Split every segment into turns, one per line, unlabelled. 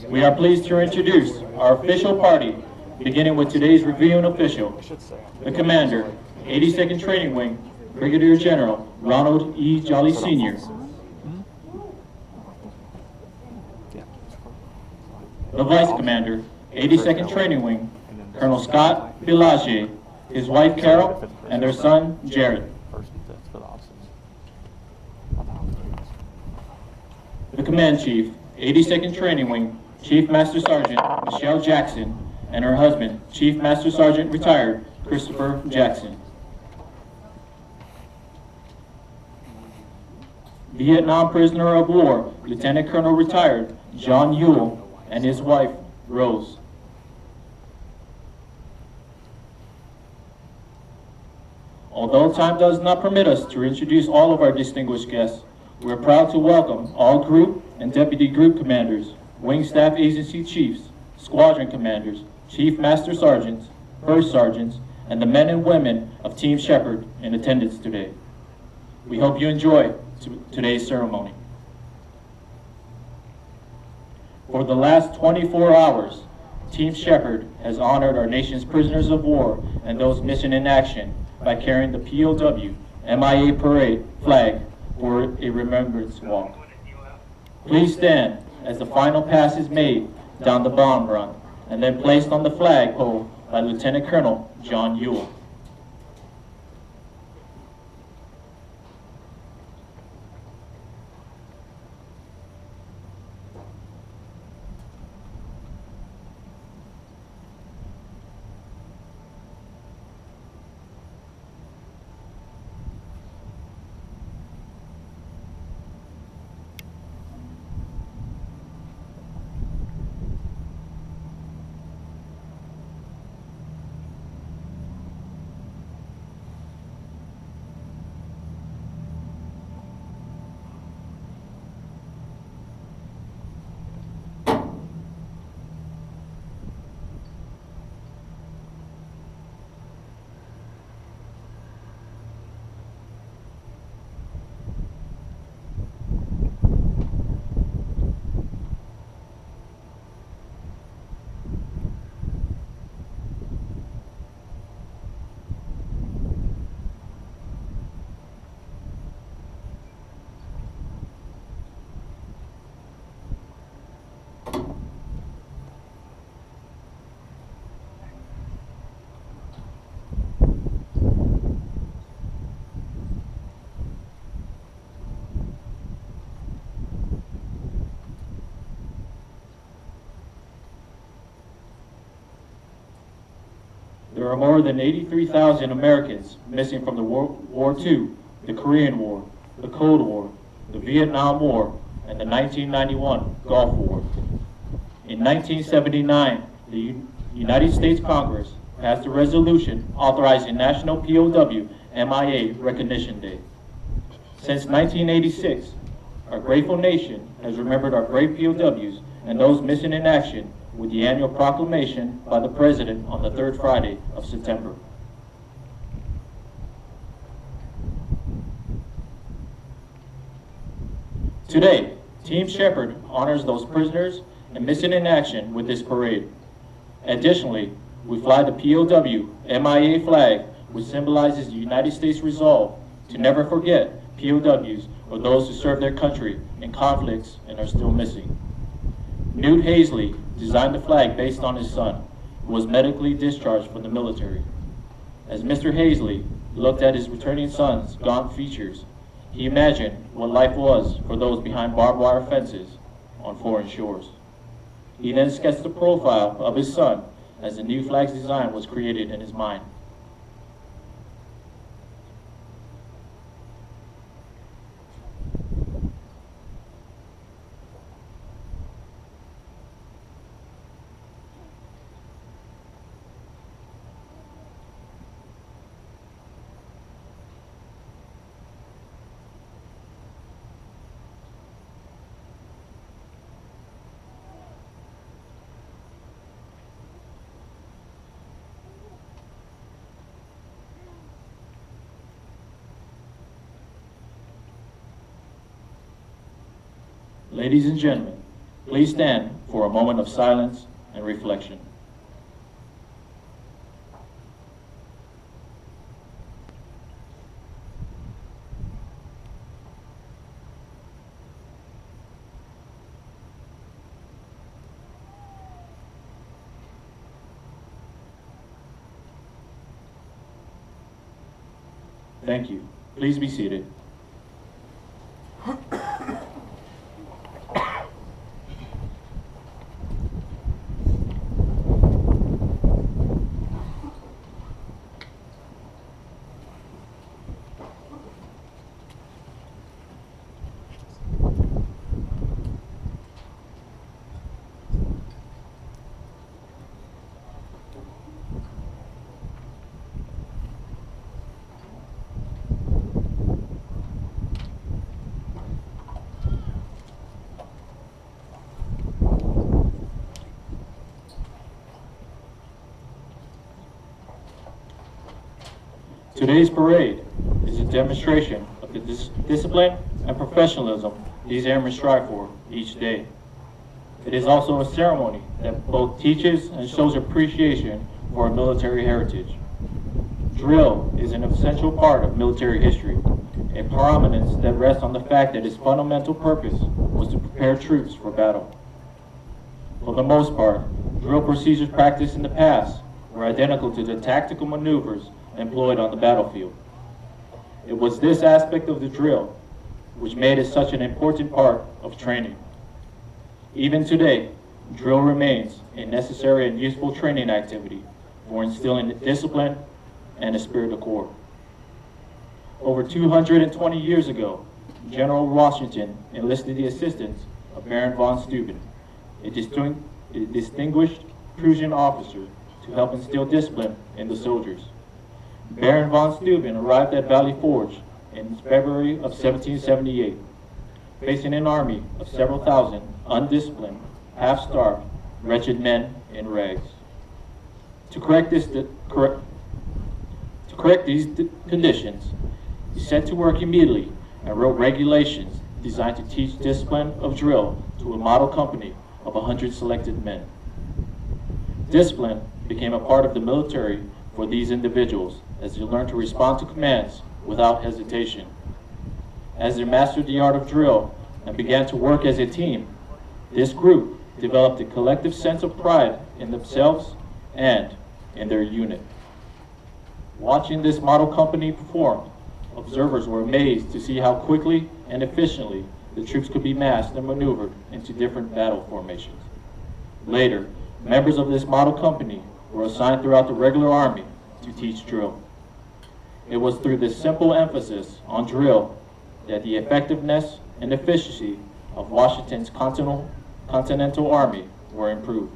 We are pleased to introduce our official party, beginning with today's reviewing official, the Commander, 82nd Training Wing, Brigadier General Ronald E. Jolly Sr. The Vice Commander, 82nd Training Wing, Colonel Scott Belagier, his wife Carol, and their son Jared. The Command Chief, 82nd Training Wing, Chief Master Sergeant Michelle Jackson, and her husband, Chief Master Sergeant Retired Christopher Jackson. Vietnam Prisoner of War, Lieutenant Colonel Retired John Ewell, and his wife, Rose. Although time does not permit us to introduce all of our distinguished guests, we are proud to welcome all group and deputy group commanders, wing staff agency chiefs, squadron commanders, chief master sergeants, first sergeants, and the men and women of Team Sheppard in attendance today. We hope you enjoy today's ceremony. For the last 24 hours, Team Sheppard has honored our nation's prisoners of war and those missing in action by carrying the POW MIA parade flag for a remembrance walk. Please stand as the final pass is made down the bomb run and then placed on the flag pole by Lieutenant Colonel John Ewell. There are more than 83,000 Americans missing from the World War II, the Korean War, the Cold War, the Vietnam War, and the 1991 Gulf War. In 1979, the United States Congress passed a resolution authorizing National POW MIA Recognition Day. Since 1986, our grateful nation has remembered our brave POWs and those missing in action with the annual proclamation by the President on the third Friday of September. Today, Team Sheppard honors those prisoners and missing in action with this parade. Additionally, we fly the POW MIA flag, which symbolizes the United States' resolve to never forget POWs or those who serve their country in conflicts and are still missing. Newt Hazley designed the flag based on his son, who was medically discharged from the military. As Mr. Hazley looked at his returning son's gaunt features, he imagined what life was for those behind barbed wire fences on foreign shores. He then sketched the profile of his son as the new flag's design was created in his mind. Ladies and gentlemen, Please stand for a moment of silence and reflection. Thank you. Please be seated. Today's parade is a demonstration of the discipline and professionalism these airmen strive for each day. It is also a ceremony that both teaches and shows appreciation for our military heritage. Drill is an essential part of military history, a prominence that rests on the fact that its fundamental purpose was to prepare troops for battle. For the most part, drill procedures practiced in the past were identical to the tactical maneuvers employed on the battlefield. It was this aspect of the drill which made it such an important part of training. Even today, drill remains a necessary and useful training activity for instilling discipline and a spirit of corps. Over 220 years ago, General Washington enlisted the assistance of Baron von Steuben, a distinguished Prussian officer, to help instill discipline in the soldiers. Baron von Steuben arrived at Valley Forge in February of 1778, facing an army of several thousand undisciplined, half-starved, wretched men in rags. To correct these conditions, he set to work immediately and wrote regulations designed to teach discipline of drill to a model company of 100 selected men. Discipline became a part of the military for these individuals as they learned to respond to commands without hesitation. As they mastered the art of drill and began to work as a team, this group developed a collective sense of pride in themselves and in their unit. Watching this model company perform, observers were amazed to see how quickly and efficiently the troops could be massed and maneuvered into different battle formations. Later, members of this model company were assigned throughout the regular army to teach drill. It was through this simple emphasis on drill that the effectiveness and efficiency of Washington's Continental Army were improved.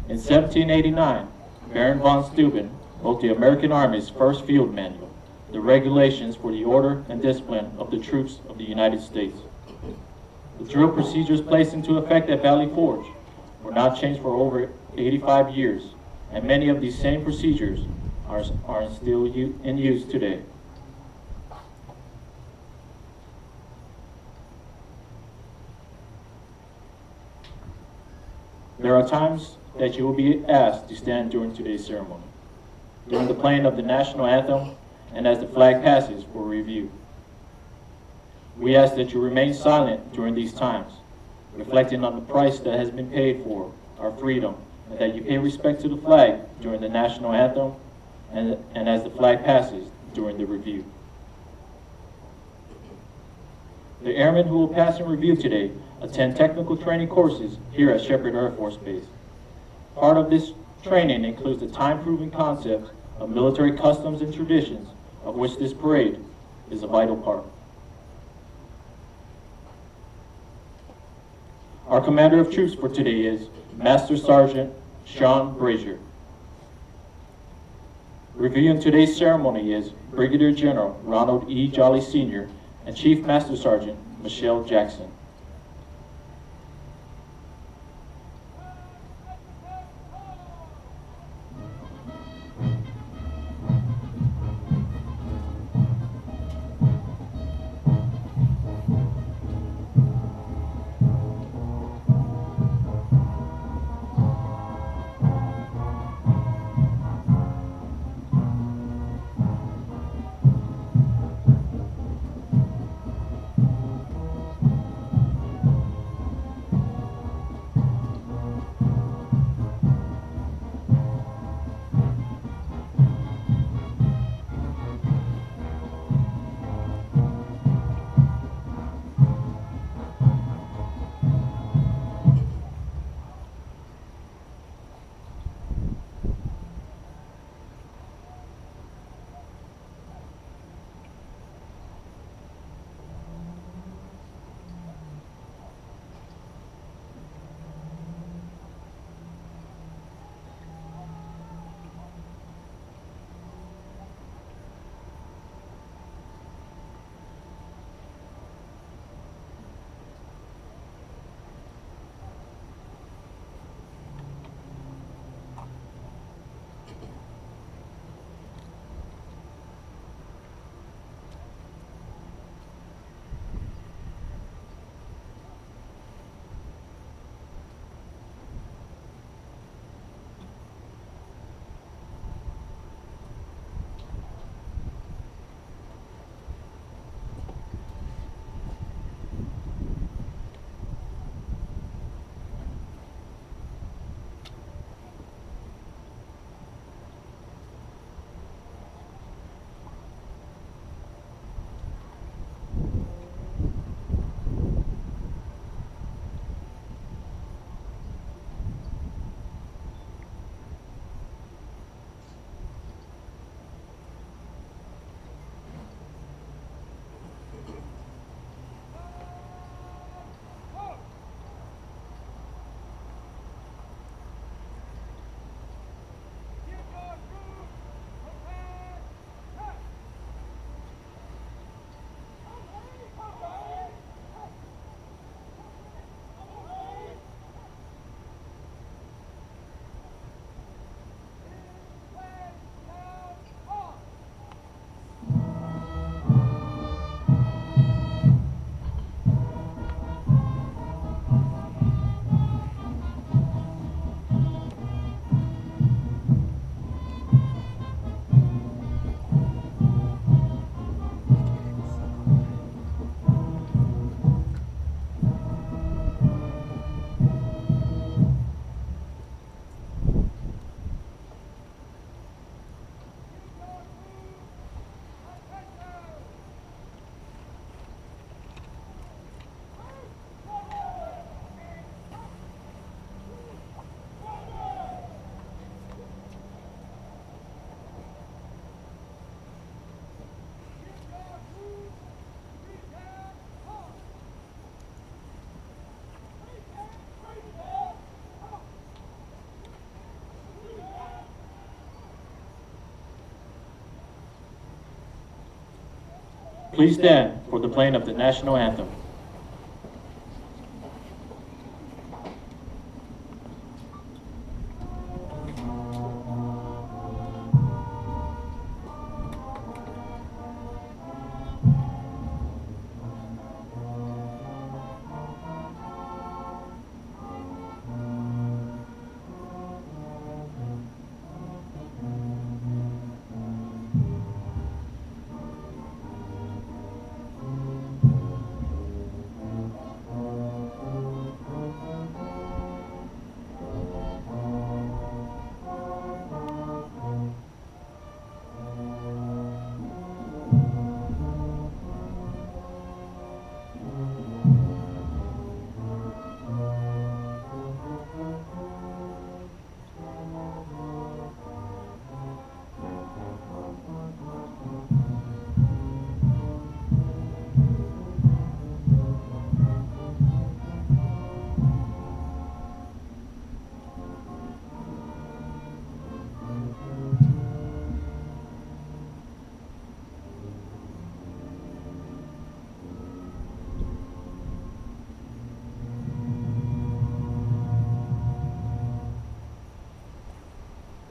In 1789, Baron von Steuben wrote the American Army's first field manual, the regulations for the order and discipline of the troops of the United States. The drill procedures placed into effect at Valley Forge were not changed for over 85 years, and many of these same procedures are still in use today. There are times that you will be asked to stand during today's ceremony, during the playing of the national anthem and as the flag passes for review. We ask that you remain silent during these times, reflecting on the price that has been paid for our freedom, and that you pay respect to the flag during the national anthem and as the flag passes during the review. The airmen who will pass in review today attend technical training courses here at Sheppard Air Force Base. Part of this training includes the time-proven concept of military customs and traditions, of which this parade is a vital part. Our commander of troops for today is Master Sergeant Sean Brazier. Reviewing today's ceremony is Brigadier General Ronald E. Jolly Sr. and Chief Master Sergeant Michelle Jackson. Please stand for the playing of the national anthem.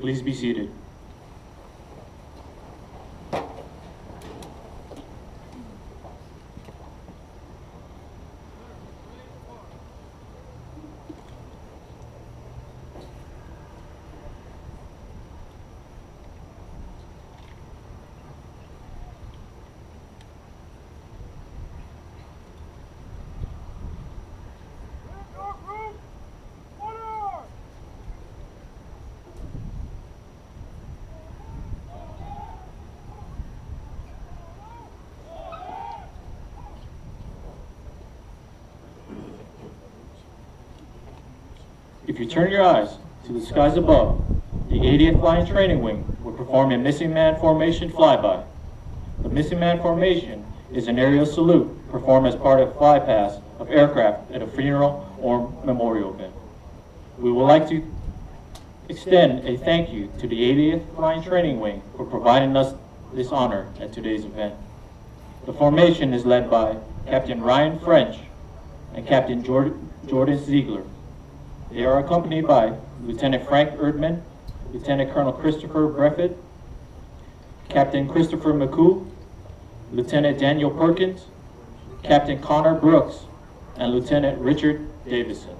Please be seated. If you turn your eyes to the skies above, the 80th Flying Training Wing will perform a missing man formation flyby. The missing man formation is an aerial salute performed as part of flypast of aircraft at a funeral or memorial event. We would like to extend a thank you to the 80th Flying Training Wing for providing us this honor at today's event. The formation is led by Captain Ryan French and Captain Jordan Ziegler. They are accompanied by Lieutenant Frank Erdman, Lieutenant Colonel Christopher Breffett, Captain Christopher McCoo, Lieutenant Daniel Perkins, Captain Connor Brooks, and Lieutenant Richard Davison.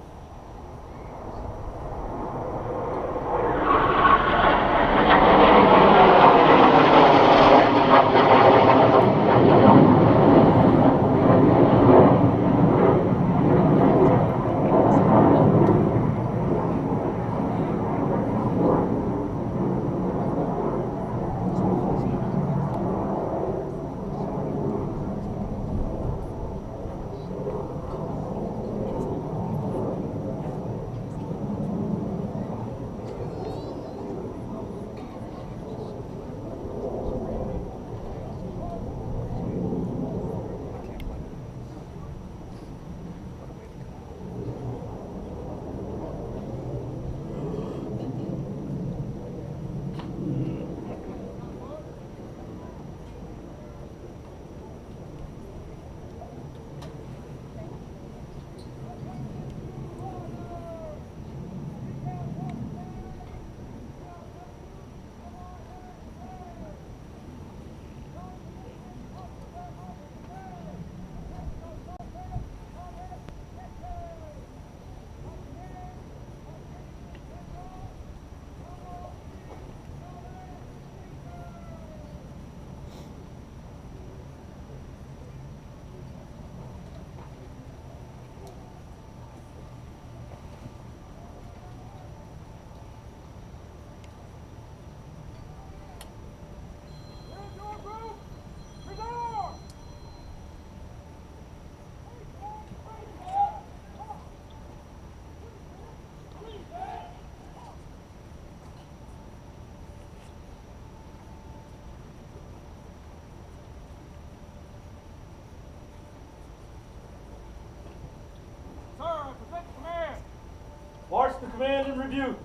March the command and review.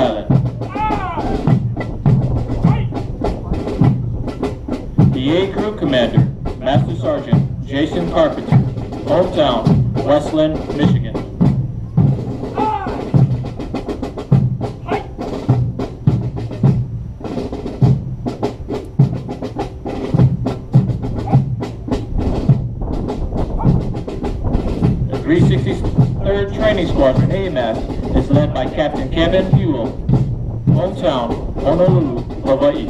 Island. The A Group Commander, Master Sergeant Jason Carpenter, hometown, Westland, Michigan. The 363rd Training Squadron AMAS is led by Captain Kevin Buell, hometown, Honolulu, Hawaii.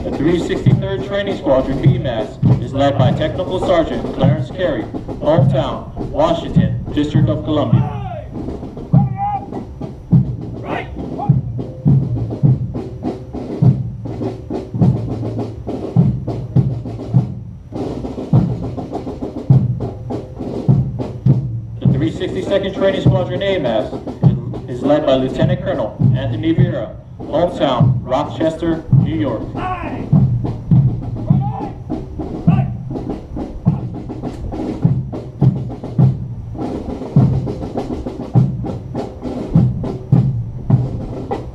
The 363rd Training Squadron BMAS is led by Technical Sergeant Clarence Carey, hometown, Washington, District of Columbia. The 362nd Training Squadron AMAS is led by Lieutenant Colonel Anthony Vera, hometown, Rochester, New York.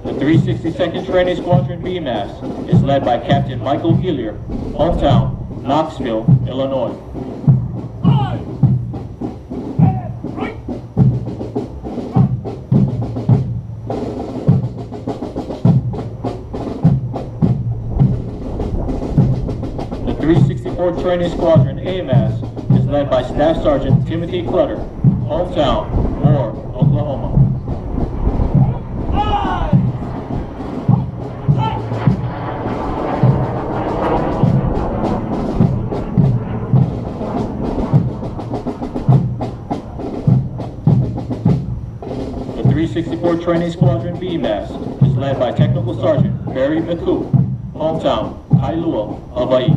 The 362nd Training Squadron BMAS is led by Captain Michael Gillier, hometown, Knoxville, Illinois. The 364th Training Squadron AMAS is led by Staff Sergeant Timothy Clutter, hometown, Moore, Oklahoma. The 364th Training Squadron BMAS is led by Technical Sergeant Barry McCoo, hometown, Kailua, Hawaii.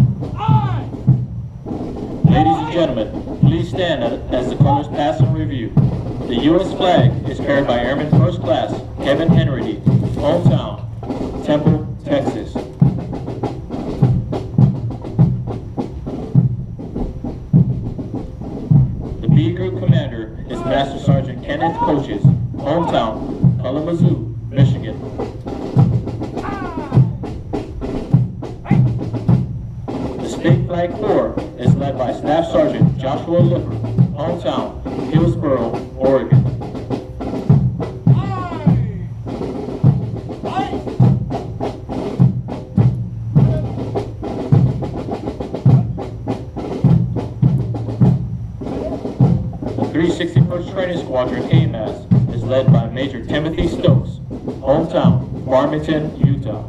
Ladies and gentlemen, please stand as the colors pass in review. The U.S. flag is carried by Airman First Class Kevin Henry, hometown, Temple, Texas. The B Group Commander is Master Sergeant Kenneth Coaches, hometown, Kalamazoo, Michigan. The State Flag Corps is led by Staff Sergeant Joshua Lipper, hometown, Hillsboro, Oregon. The 361st Training Squadron AMAS is led by Major Timothy Stokes, hometown, Farmington, Utah.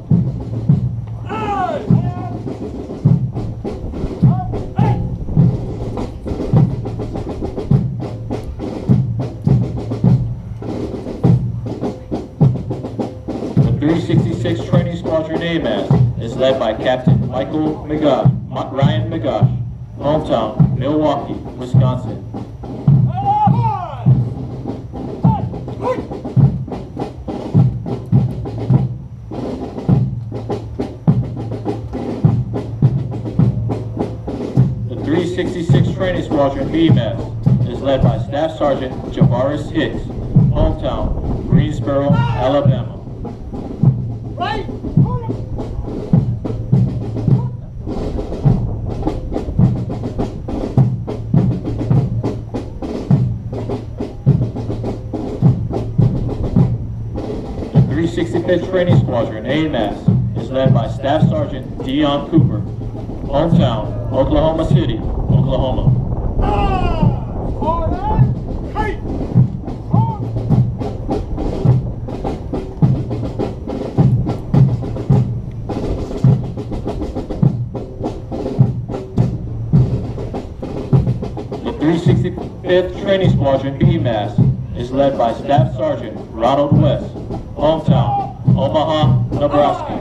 The 366th Training Squadron AMAS is led by Captain Michael Ryan McGosh, hometown, Milwaukee, Wisconsin. The 366th Training Squadron BMAS is led by Staff Sergeant Javaris Hicks, hometown, Greensboro, Alabama. The 365th Training Squadron AMAS is led by Staff Sergeant Dion Cooper, hometown, Oklahoma City, Oklahoma. The 365th Training Squadron BMAS is led by Staff Sergeant Ronald West, hometown, Omaha, Nebraska.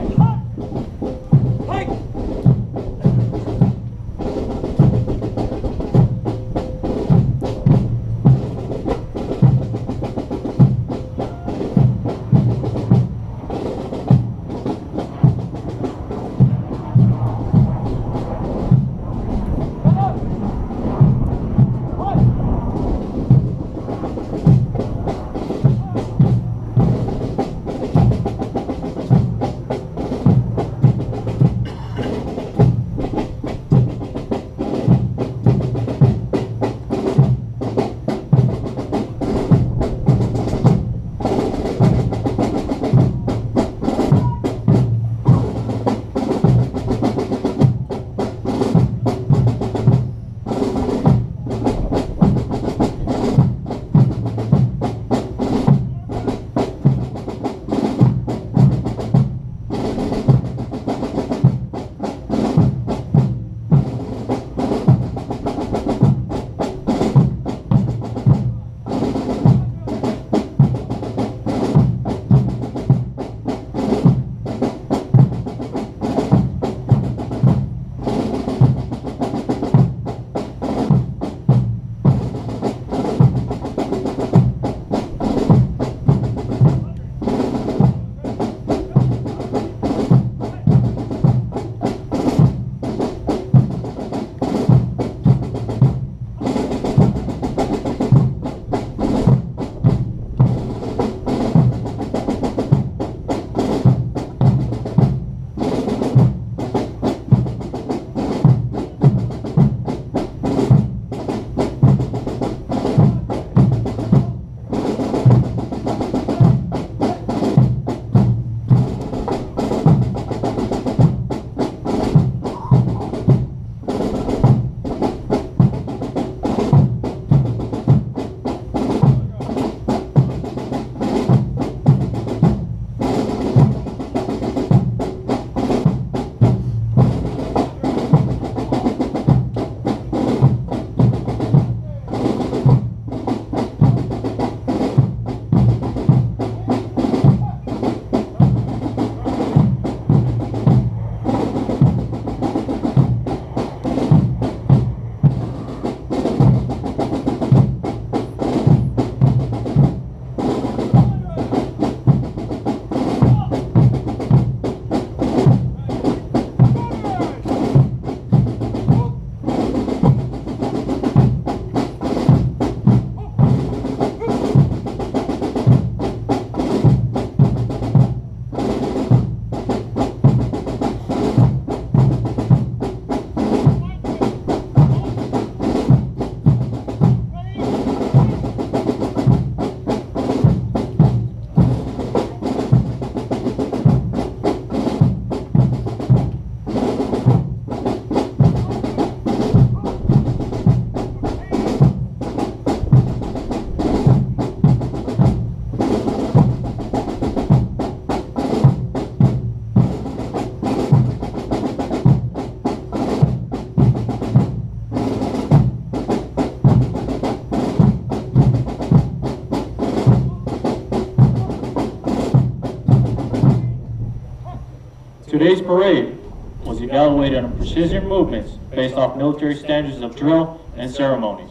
Today's parade was evaluated on precision movements based off military standards of drill and ceremonies.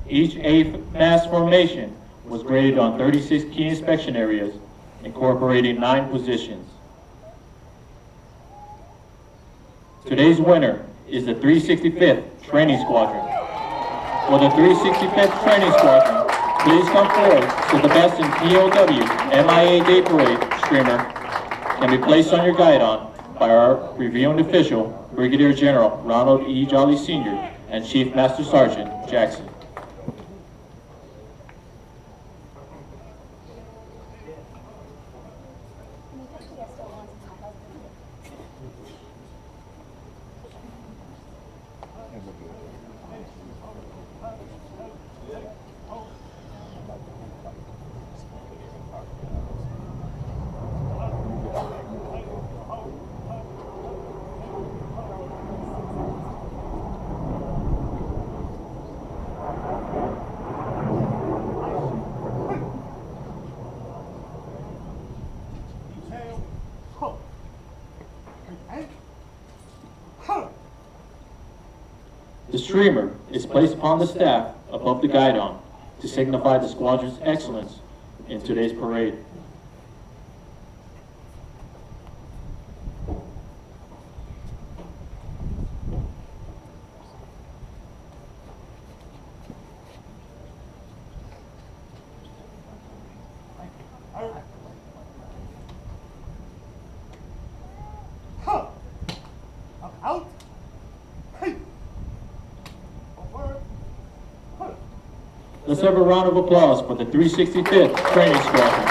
Each mass formation was graded on 36 key inspection areas, incorporating 9 positions. Today's winner is the 365th Training Squadron. For the 365th Training Squadron, please come forward so the best in POW MIA Day Parade streamer can be placed on your guidon by our reviewing official, Brigadier General Ronald E. Jolly Sr. and Chief Master Sergeant Jackson. The streamer is placed upon the staff above the guidon to signify the squadron's excellence in today's parade.
Out.
Let's have a round of applause for the 365th Training Squadron.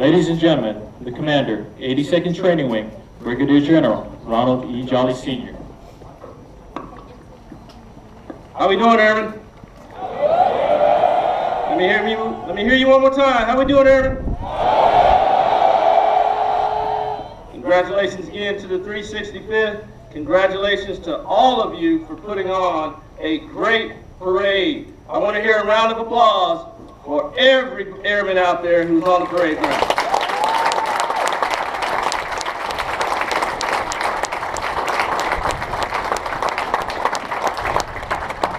Ladies and gentlemen, the Commander, 82nd Training Wing, Brigadier General Ronald E. Jolly Sr.
How we doing, Airmen? Let me hear you one more time. How we doing, Airmen? Congratulations again to the 365th. Congratulations to all of you for putting on a great parade. I want to hear a round of applause for every airman out there who's on the parade ground.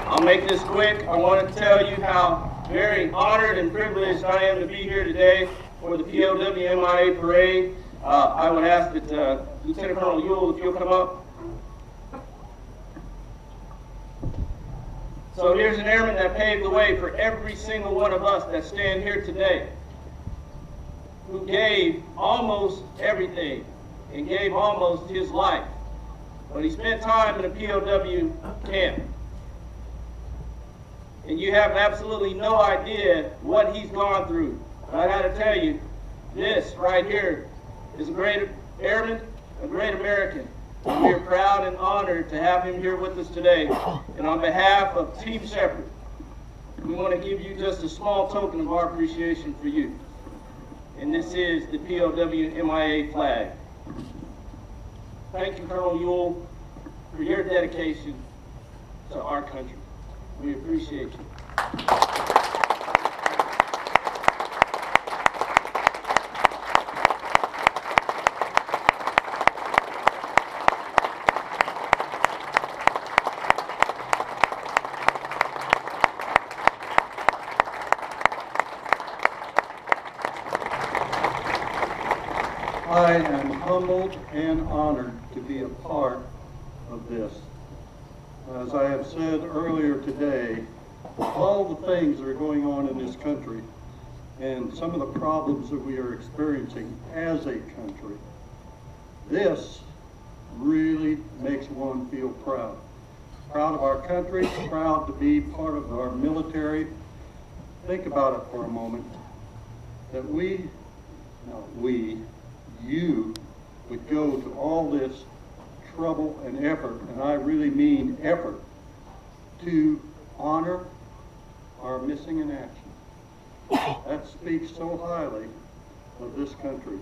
I'll make this quick. I want to tell you how very honored and privileged I am to be here today for the POW MIA parade. I would ask that Lieutenant Colonel Ewell, if you'll come up. So here's an airman that paved the way for every single one of us that stand here today, who gave almost everything and gave almost his life. But he spent time in a POW camp. And you have absolutely no idea what he's gone through. But I got to tell you, this right here is a great airman, a great American. And we are proud and honored to have him here with us today. And on behalf of Team Sheppard, we want to give you just a small token of our appreciation for you. And this is the POW MIA flag. Thank you, Colonel Ewell, for your dedication to our country. We appreciate you.
I am humbled and honored to be a part of this. As I have said earlier today, all the things that are going on in this country and some of the problems that we are experiencing as a country, this really makes one feel proud. Proud of our country, proud to be part of our military. Think about it for a moment, that you would go to all this trouble and effort, and I really mean effort, to honor our missing in action. That speaks so highly of this country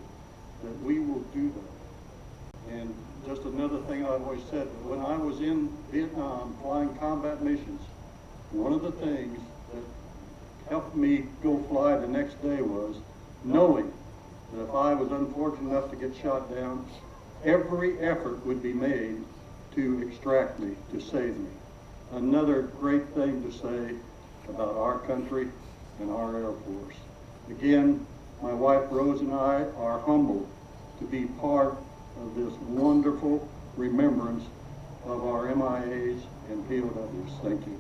that we will do that. And just another thing I've always said, when I was in Vietnam flying combat missions, one of the things helped me go fly the next day was knowing that if I was unfortunate enough to get shot down, every effort would be made to extract me, to save me. Another great thing to say about our country and our Air Force. Again, my wife Rose and I are humbled to be part of this wonderful remembrance of our MIAs and POWs. Thank you.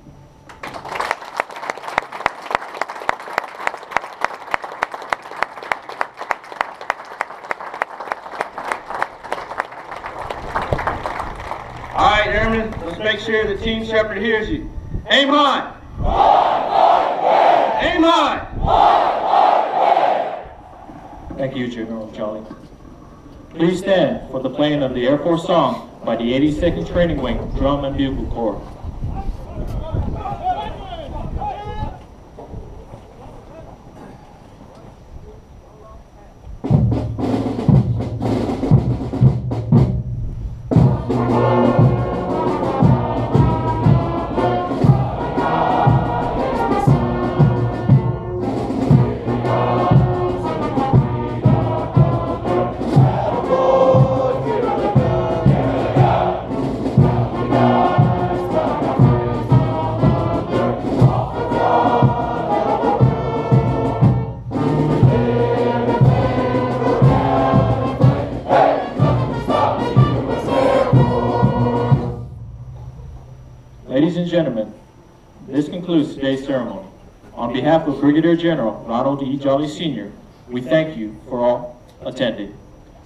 All right, Airmen, let's make sure that Team Sheppard hears you. Aim high. Aim high.
Thank you, General Jolly. Please stand for the playing of the Air Force song by the 82nd Training Wing Drum and Bugle Corps. Ladies and gentlemen, this concludes today's ceremony. On behalf of Brigadier General Ronald E. Jolly Sr., we thank you for all attending.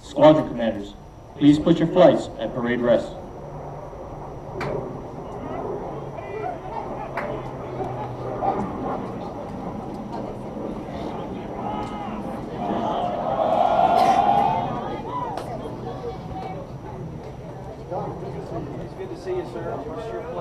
Squadron commanders, please put your flights at parade rest.
It's good to see you, sir.